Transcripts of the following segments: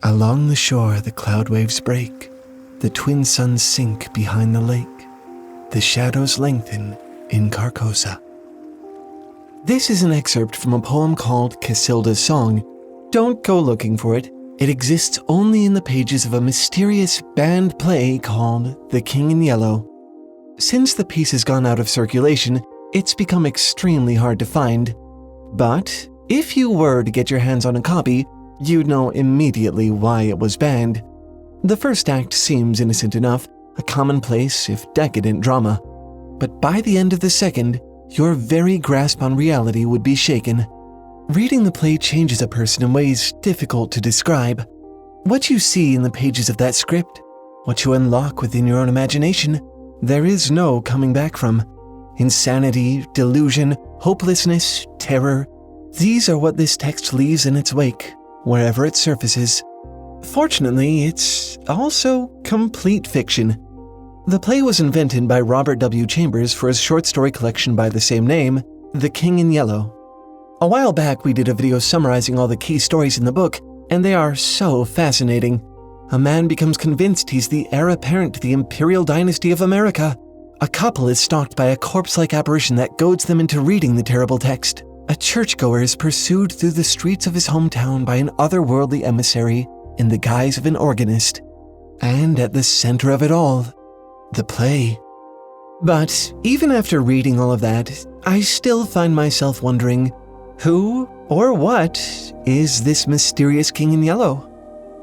Along the shore, the cloud waves break. The twin suns sink behind the lake. The shadows lengthen in Carcosa. This is an excerpt from a poem called Casilda's Song. Don't go looking for it. It exists only in the pages of a mysterious banned play called The King in Yellow. Since the piece has gone out of circulation, it's become extremely hard to find. But if you were to get your hands on a copy, you'd know immediately why it was banned. The first act seems innocent enough, a commonplace, if decadent drama. But by the end of the second, your very grasp on reality would be shaken. Reading the play changes a person in ways difficult to describe. What you see in the pages of that script, what you unlock within your own imagination, there is no coming back from. Insanity, delusion, hopelessness, terror, these are what this text leaves in its wake, wherever it surfaces. Fortunately, it's also complete fiction. The play was invented by Robert W. Chambers for his short story collection by the same name, The King in Yellow. A while back, we did a video summarizing all the key stories in the book, and they are so fascinating. A man becomes convinced he's the heir apparent to the imperial dynasty of America. A couple is stalked by a corpse-like apparition that goads them into reading the terrible text. A churchgoer is pursued through the streets of his hometown by an otherworldly emissary in the guise of an organist. And at the center of it all, the play. But even after reading all of that, I still find myself wondering, who or what is this mysterious King in Yellow?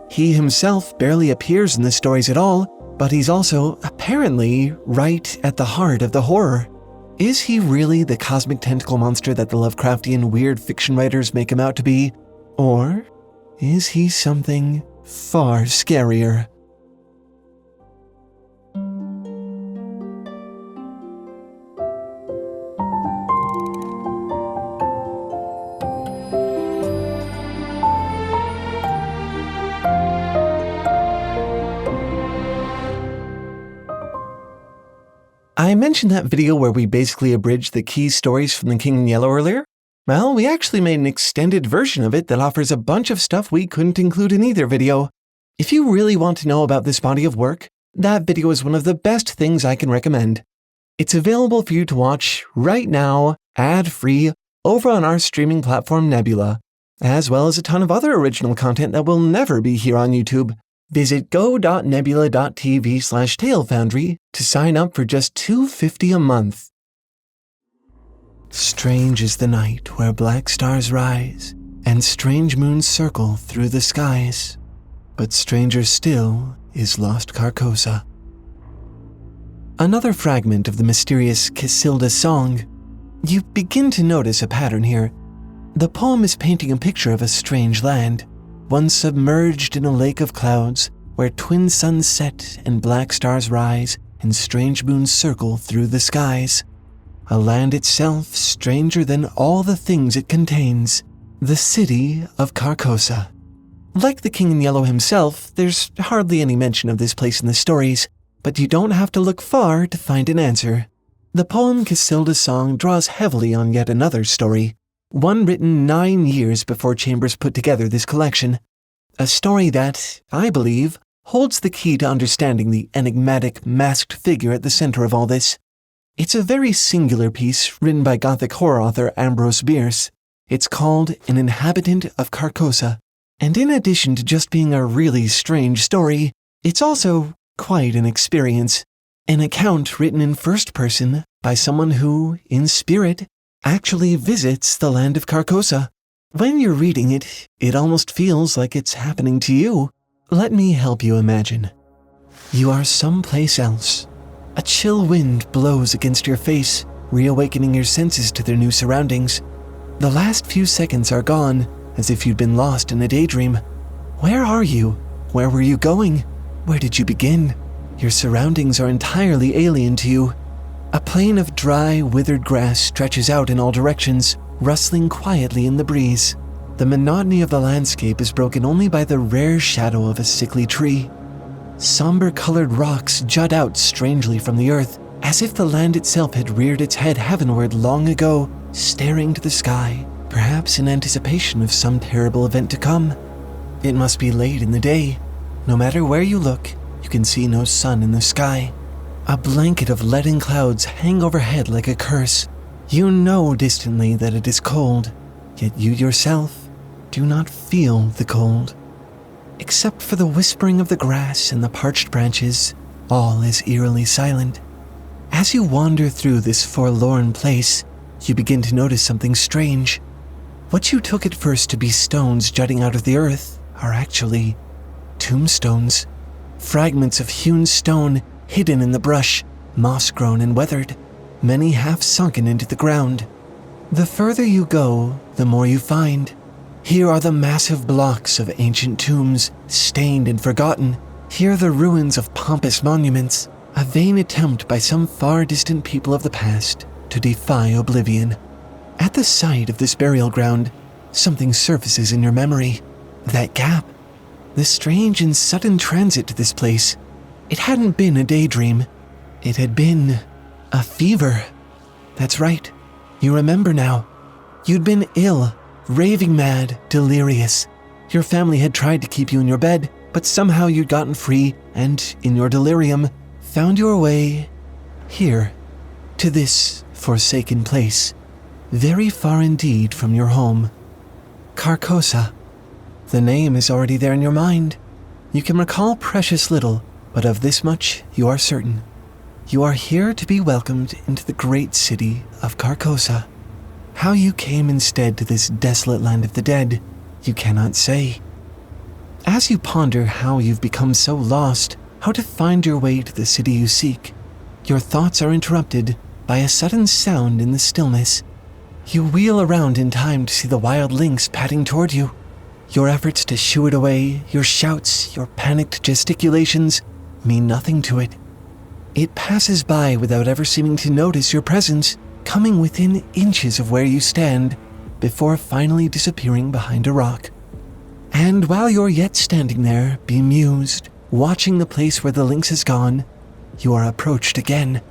He himself barely appears in the stories at all, but he's also apparently right at the heart of the horror. Is he really the cosmic tentacle monster that the Lovecraftian weird fiction writers make him out to be? Or is he something far scarier? I mentioned that video where we basically abridged the key stories from The King in Yellow earlier. Well, we actually made an extended version of it that offers a bunch of stuff we couldn't include in either video. If you really want to know about this body of work, that video is one of the best things I can recommend. It's available for you to watch right now, ad-free, over on our streaming platform Nebula, as well as a ton of other original content that will never be here on YouTube. Visit go.nebula.tv/TaleFoundry to sign up for just $2.50 a month. Strange is the night where black stars rise and strange moons circle through the skies, but stranger still is lost Carcosa. Another fragment of the mysterious Casilda's Song. You begin to notice a pattern here. The poem is painting a picture of a strange land, one submerged in a lake of clouds where twin suns set and black stars rise and strange moons circle through the skies. A land itself stranger than all the things it contains, the city of Carcosa. Like the King in Yellow himself, there's hardly any mention of this place in the stories, but you don't have to look far to find an answer. The poem Casilda's Song draws heavily on yet another story, one written 9 years before Chambers put together this collection. A story that, I believe, holds the key to understanding the enigmatic, masked figure at the center of all this. It's a very singular piece written by Gothic horror author Ambrose Bierce. It's called An Inhabitant of Carcosa, and in addition to just being a really strange story, it's also quite an experience. An account written in first person by someone who, in spirit, actually visits the land of Carcosa. When you're reading it, it almost feels like it's happening to you. Let me help you imagine. You are someplace else. A chill wind blows against your face, reawakening your senses to their new surroundings. The last few seconds are gone, as if you'd been lost in a daydream. Where are you? Where were you going? Where did you begin? Your surroundings are entirely alien to you. A plain of dry, withered grass stretches out in all directions, rustling quietly in the breeze. The monotony of the landscape is broken only by the rare shadow of a sickly tree. Somber-colored rocks jut out strangely from the earth, as if the land itself had reared its head heavenward long ago, staring to the sky, perhaps in anticipation of some terrible event to come. It must be late in the day. No matter where you look, you can see no sun in the sky. A blanket of leaden clouds hang overhead like a curse. You know distantly that it is cold, yet you yourself do not feel the cold. Except for the whispering of the grass and the parched branches, all is eerily silent. As you wander through this forlorn place, you begin to notice something strange. What you took at first to be stones jutting out of the earth are actually tombstones. Fragments of hewn stone hidden in the brush, moss-grown and weathered, many half sunken into the ground. The further you go, the more you find. Here are the massive blocks of ancient tombs, stained and forgotten. Here the ruins of pompous monuments, a vain attempt by some far-distant people of the past to defy oblivion. At the sight of this burial ground, something surfaces in your memory. That gap. The strange and sudden transit to this place. It hadn't been a daydream. It had been a fever. That's right. You remember now. You'd been ill, raving mad, delirious. Your family had tried to keep you in your bed, but somehow you'd gotten free and, in your delirium, found your way here, to this forsaken place, very far indeed from your home. Carcosa. The name is already there in your mind. You can recall precious little, but of this much you are certain. You are here to be welcomed into the great city of Carcosa. How you came instead to this desolate land of the dead, you cannot say. As you ponder how you've become so lost, how to find your way to the city you seek, your thoughts are interrupted by a sudden sound in the stillness. You wheel around in time to see the wild lynx padding toward you. Your efforts to shoo it away, your shouts, your panicked gesticulations mean nothing to it. It passes by without ever seeming to notice your presence, coming within inches of where you stand, before finally disappearing behind a rock. And while you're yet standing there, bemused, watching the place where the lynx has gone, you are approached again.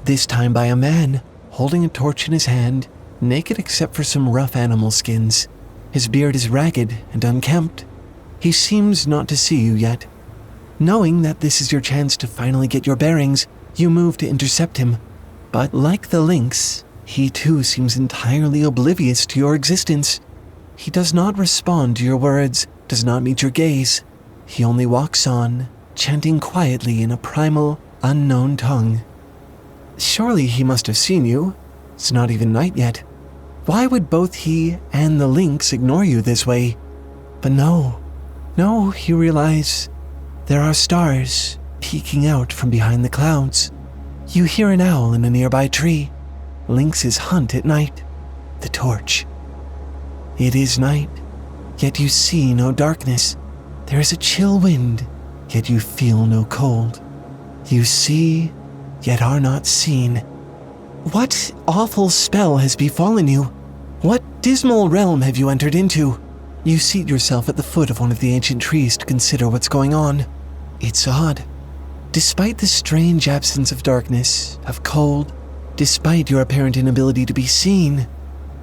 This time by a man, holding a torch in his hand, naked except for some rough animal skins. His beard is ragged and unkempt. He seems not to see you yet. Knowing that this is your chance to finally get your bearings, you move to intercept him. But like the lynx, he too seems entirely oblivious to your existence. He does not respond to your words, does not meet your gaze. He only walks on, chanting quietly in a primal, unknown tongue. Surely he must have seen you. It's not even night yet. Why would both he and the lynx ignore you this way? But no, you realize there are stars peeking out from behind the clouds. You hear an owl in a nearby tree. Lynxes hunt at night. The torch. It is night, yet you see no darkness. There is a chill wind, yet you feel no cold. You see, yet are not seen. What awful spell has befallen you? What dismal realm have you entered into? You seat yourself at the foot of one of the ancient trees to consider what's going on. It's odd. Despite the strange absence of darkness, of cold, despite your apparent inability to be seen,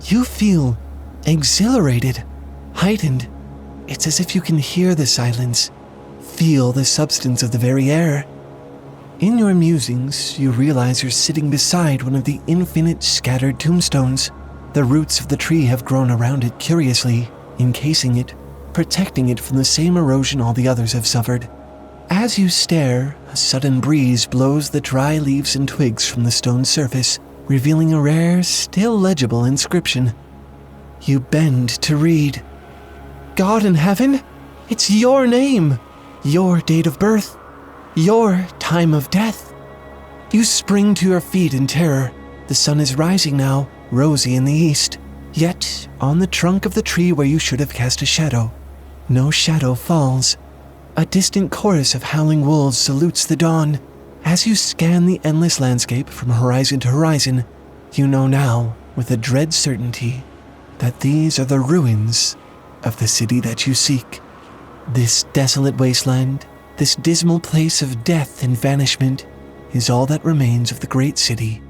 you feel exhilarated, heightened. It's as if you can hear the silence, feel the substance of the very air. In your musings, you realize you're sitting beside one of the infinite scattered tombstones. The roots of the tree have grown around it curiously, encasing it, protecting it from the same erosion all the others have suffered. As you stare, a sudden breeze blows the dry leaves and twigs from the stone surface, revealing a rare, still legible inscription. You bend to read. God in heaven, it's your name, your date of birth, your time of death. You spring to your feet in terror. The sun is rising now, rosy in the east, yet on the trunk of the tree where you should have cast a shadow, no shadow falls. A distant chorus of howling wolves salutes the dawn. As you scan the endless landscape from horizon to horizon, you know now, with a dread certainty, that these are the ruins of the city that you seek. This desolate wasteland, this dismal place of death and vanishment, is all that remains of the great city,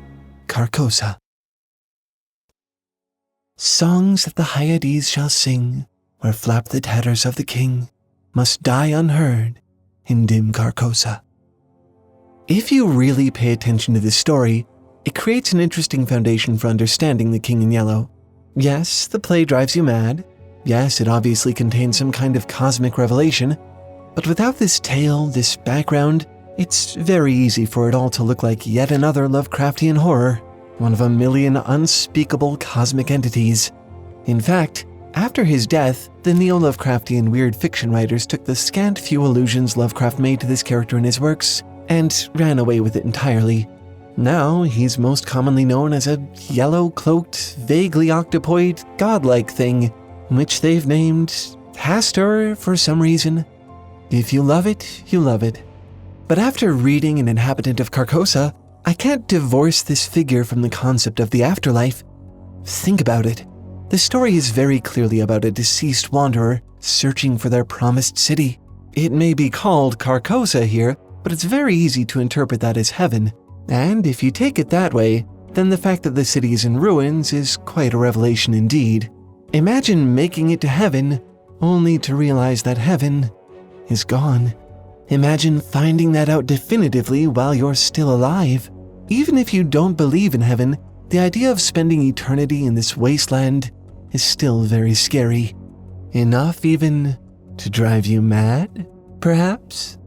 Carcosa. Songs that the Hyades shall sing, where flap the tatters of the king, must die unheard in dim Carcosa. If you really pay attention to this story, it creates an interesting foundation for understanding the King in Yellow. Yes, the play drives you mad. Yes, it obviously contains some kind of cosmic revelation, but without this tale, this background, it's very easy for it all to look like yet another Lovecraftian horror, one of a million unspeakable cosmic entities. In fact, after his death, the neo-Lovecraftian weird fiction writers took the scant few allusions Lovecraft made to this character in his works and ran away with it entirely. Now, he's most commonly known as a yellow-cloaked, vaguely octopoid, godlike thing, which they've named Hastur for some reason. If you love it, you love it. But after reading An Inhabitant of Carcosa, I can't divorce this figure from the concept of the afterlife. Think about it. The story is very clearly about a deceased wanderer searching for their promised city. It may be called Carcosa here, but it's very easy to interpret that as heaven. And if you take it that way, then the fact that the city is in ruins is quite a revelation indeed. Imagine making it to heaven, only to realize that heaven is gone. Imagine finding that out definitively while you're still alive. Even if you don't believe in heaven, the idea of spending eternity in this wasteland is still very scary. Enough even to drive you mad, perhaps?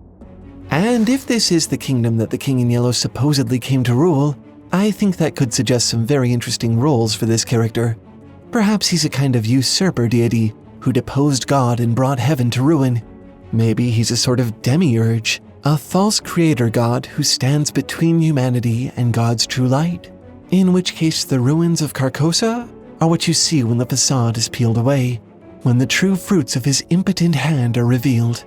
And if this is the kingdom that the King in Yellow supposedly came to rule, I think that could suggest some very interesting roles for this character. Perhaps he's a kind of usurper deity who deposed God and brought heaven to ruin. Maybe he's a sort of demiurge, a false creator god who stands between humanity and God's true light. In which case the ruins of Carcosa are what you see when the facade is peeled away, when the true fruits of his impotent hand are revealed.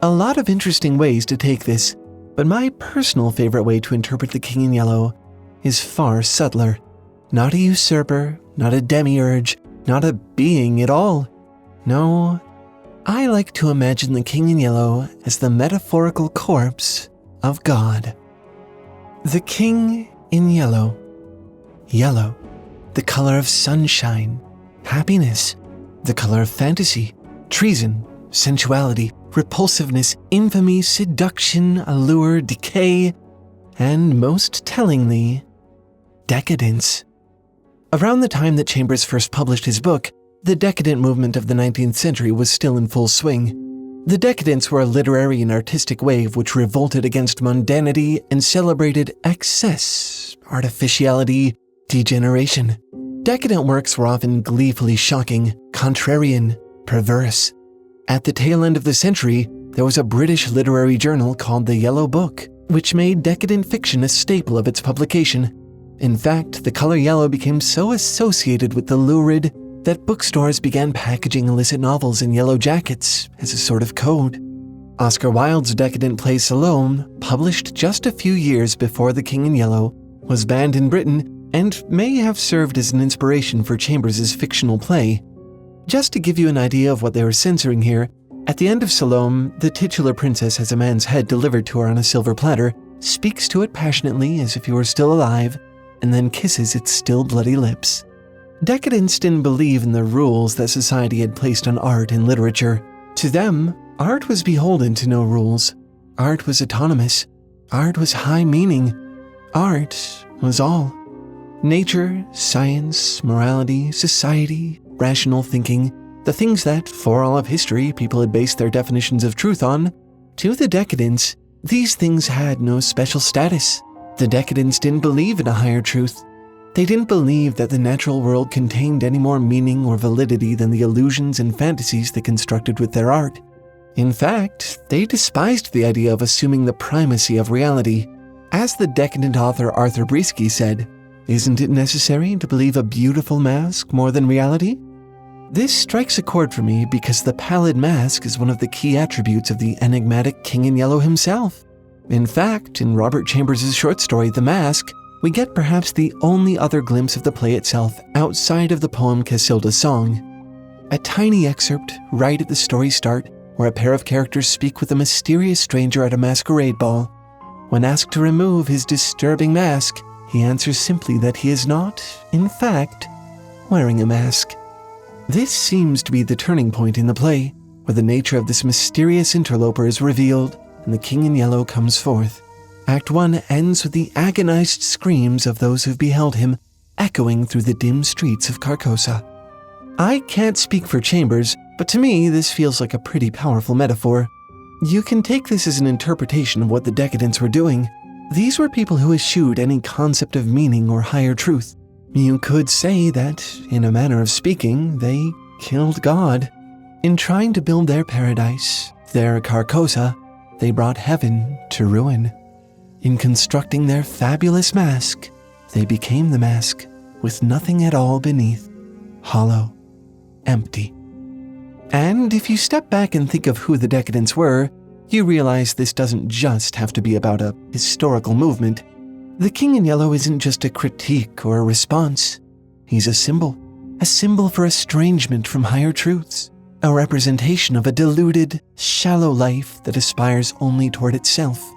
A lot of interesting ways to take this, but my personal favorite way to interpret the King in Yellow is far subtler. Not a usurper, not a demiurge, not a being at all. No, I like to imagine the King in Yellow as the metaphorical corpse of God. The King in Yellow. Yellow, the color of sunshine, happiness, the color of fantasy, treason, sensuality, repulsiveness, infamy, seduction, allure, decay, and most tellingly, decadence. Around the time that Chambers first published his book, the decadent movement of the 19th century was still in full swing. The Decadents were a literary and artistic wave which revolted against mundanity and celebrated excess, artificiality, degeneration. Decadent works were often gleefully shocking, contrarian, perverse. At the tail end of the century, there was a British literary journal called The Yellow Book, which made decadent fiction a staple of its publication. In fact, the color yellow became so associated with the lurid that bookstores began packaging illicit novels in yellow jackets as a sort of code. Oscar Wilde's decadent play Salome, published just a few years before The King in Yellow, was banned in Britain and may have served as an inspiration for Chambers' fictional play. Just to give you an idea of what they were censoring here, at the end of Salome, the titular princess has a man's head delivered to her on a silver platter, speaks to it passionately as if he were still alive, and then kisses its still bloody lips. Decadents didn't believe in the rules that society had placed on art and literature. To them, art was beholden to no rules. Art was autonomous. Art was high meaning. Art was all. Nature, science, morality, society, rational thinking, the things that, for all of history, people had based their definitions of truth on, to the Decadents, these things had no special status. The Decadents didn't believe in a higher truth. They didn't believe that the natural world contained any more meaning or validity than the illusions and fantasies they constructed with their art. In fact, they despised the idea of assuming the primacy of reality. As the decadent author Arthur Breesky said, "Isn't it necessary to believe a beautiful mask more than reality?" This strikes a chord for me because the pallid mask is one of the key attributes of the enigmatic King in Yellow himself. In fact, in Robert Chambers' short story, The Mask, we get perhaps the only other glimpse of the play itself outside of the poem Casilda's Song. A tiny excerpt right at the story's start where a pair of characters speak with a mysterious stranger at a masquerade ball. When asked to remove his disturbing mask, he answers simply that he is not, in fact, wearing a mask. This seems to be the turning point in the play, where the nature of this mysterious interloper is revealed and the King in Yellow comes forth. Act 1 ends with the agonized screams of those who've beheld him echoing through the dim streets of Carcosa. I can't speak for Chambers, but to me this feels like a pretty powerful metaphor. You can take this as an interpretation of what the Decadents were doing. These were people who eschewed any concept of meaning or higher truth. You could say that, in a manner of speaking, they killed God. In trying to build their paradise, their Carcosa, they brought heaven to ruin. In constructing their fabulous mask, they became the mask with nothing at all beneath, hollow, empty. And if you step back and think of who the Decadents were, you realize this doesn't just have to be about a historical movement. The King in Yellow isn't just a critique or a response. He's a symbol for estrangement from higher truths, a representation of a deluded, shallow life that aspires only toward itself,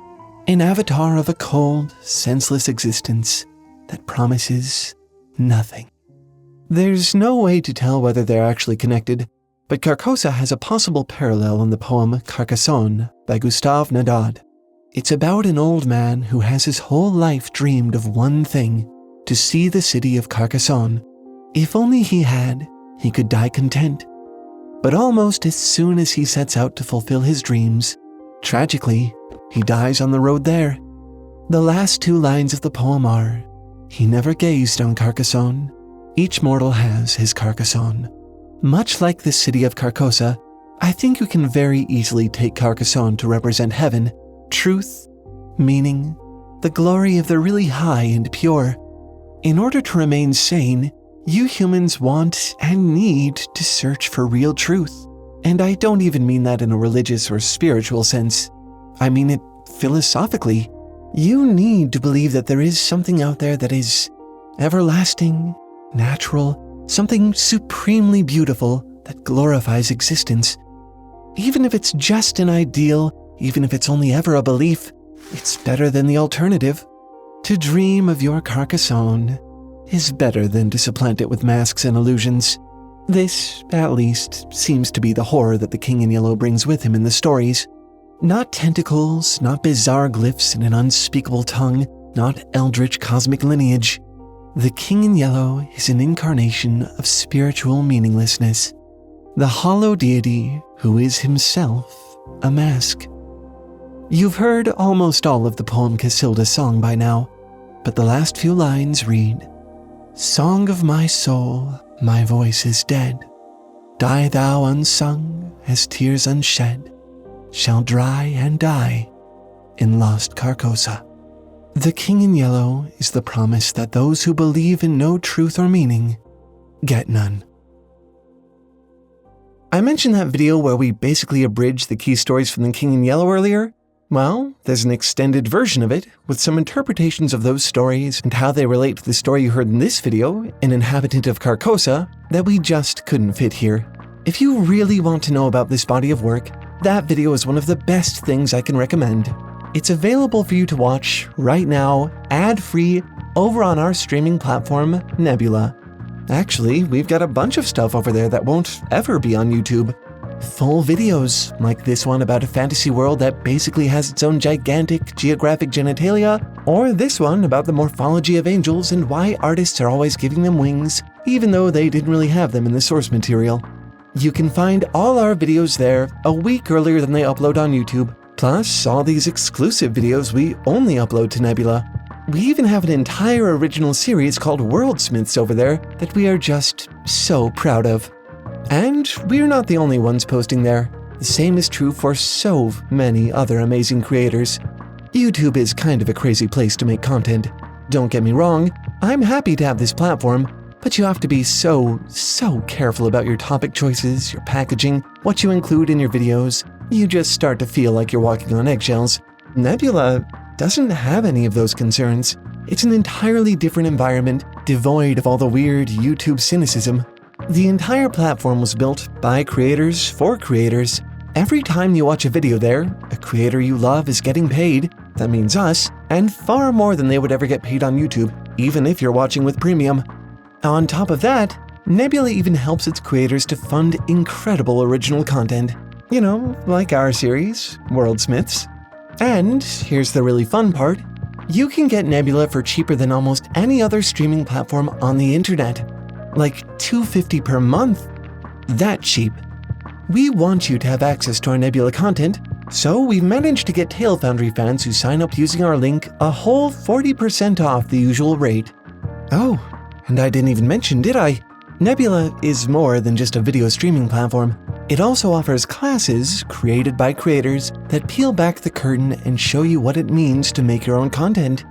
an avatar of a cold, senseless existence that promises nothing. There's no way to tell whether they're actually connected, but Carcosa has a possible parallel in the poem Carcassonne by Gustave Naudad. It's about an old man who has his whole life dreamed of one thing, to see the city of Carcassonne. If only he had, he could die content. But almost as soon as he sets out to fulfill his dreams, tragically, he dies on the road there. The last 2 lines of the poem are, "He never gazed on Carcassonne. Each mortal has his Carcassonne." Much like the city of Carcosa, I think you can very easily take Carcassonne to represent heaven, truth, meaning, the glory of the really high and pure. In order to remain sane, you humans want and need to search for real truth. And I don't even mean that in a religious or spiritual sense. I mean it philosophically. You need to believe that there is something out there that is everlasting, natural, something supremely beautiful that glorifies existence. Even if it's just an ideal, even if it's only ever a belief, it's better than the alternative. To dream of your Carcassonne is better than to supplant it with masks and illusions. This, at least, seems to be the horror that the King in Yellow brings with him in the stories. Not tentacles, not bizarre glyphs in an unspeakable tongue, not eldritch cosmic lineage. The King in Yellow is an incarnation of spiritual meaninglessness, the hollow deity who is himself a mask. You've heard almost all of the poem Casilda's song by now, but the last few lines read, "Song of my soul, my voice is dead. Die thou unsung, as tears unshed shall dry and die in lost Carcosa." The King in Yellow is the promise that those who believe in no truth or meaning get none. I mentioned that video where we basically abridged the key stories from the King in Yellow earlier. Well, there's an extended version of it with some interpretations of those stories and how they relate to the story you heard in this video, An Inhabitant of Carcosa, that we just couldn't fit here. If you really want to know about this body of work, that video is one of the best things I can recommend. It's available for you to watch right now, ad-free, over on our streaming platform, Nebula. Actually, we've got a bunch of stuff over there that won't ever be on YouTube. Full videos, like this one about a fantasy world that basically has its own gigantic geographic genitalia, or this one about the morphology of angels and why artists are always giving them wings, even though they didn't really have them in the source material. You can find all our videos there a week earlier than they upload on YouTube, plus all these exclusive videos we only upload to Nebula. We even have an entire original series called Worldsmiths over there that we are just so proud of. And we're not the only ones posting there. The same is true for so many other amazing creators. YouTube is kind of a crazy place to make content. Don't get me wrong, I'm happy to have this platform, but you have to be so careful about your topic choices, your packaging, what you include in your videos. You just start to feel like you're walking on eggshells. Nebula doesn't have any of those concerns. It's an entirely different environment, devoid of all the weird YouTube cynicism. The entire platform was built by creators for creators. Every time you watch a video there, a creator you love is getting paid. That means us, and far more than they would ever get paid on YouTube, even if you're watching with premium. On top of that, Nebula even helps its creators to fund incredible original content. You know, like our series, Worldsmiths. And here's the really fun part. You can get Nebula for cheaper than almost any other streaming platform on the internet. Like $2.50 per month. That cheap. We want you to have access to our Nebula content, so we've managed to get Foundry fans who sign up using our link a whole 40% off the usual rate. Oh, and I didn't even mention, did I? Nebula is more than just a video streaming platform. It also offers classes created by creators that peel back the curtain and show you what it means to make your own content.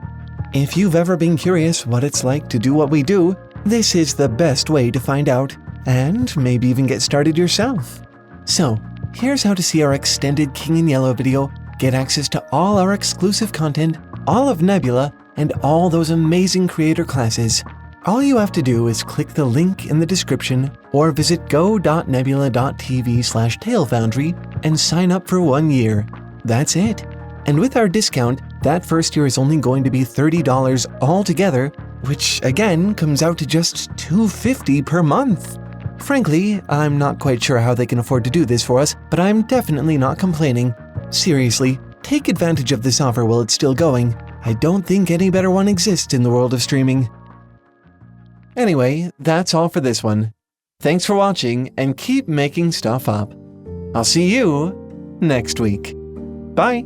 If you've ever been curious what it's like to do what we do, this is the best way to find out, and maybe even get started yourself. So, here's how to see our extended King in Yellow video, get access to all our exclusive content, all of Nebula, and all those amazing creator classes. All you have to do is click the link in the description or visit go.nebula.tv/talefoundry and sign up for 1 year. That's it. And with our discount, that first year is only going to be $30 altogether, which again comes out to just $2.50 per month. Frankly, I'm not quite sure how they can afford to do this for us, but I'm definitely not complaining. Seriously, take advantage of this offer while it's still going. I don't think any better one exists in the world of streaming. Anyway, that's all for this one. Thanks for watching and keep making stuff up. I'll see you next week. Bye!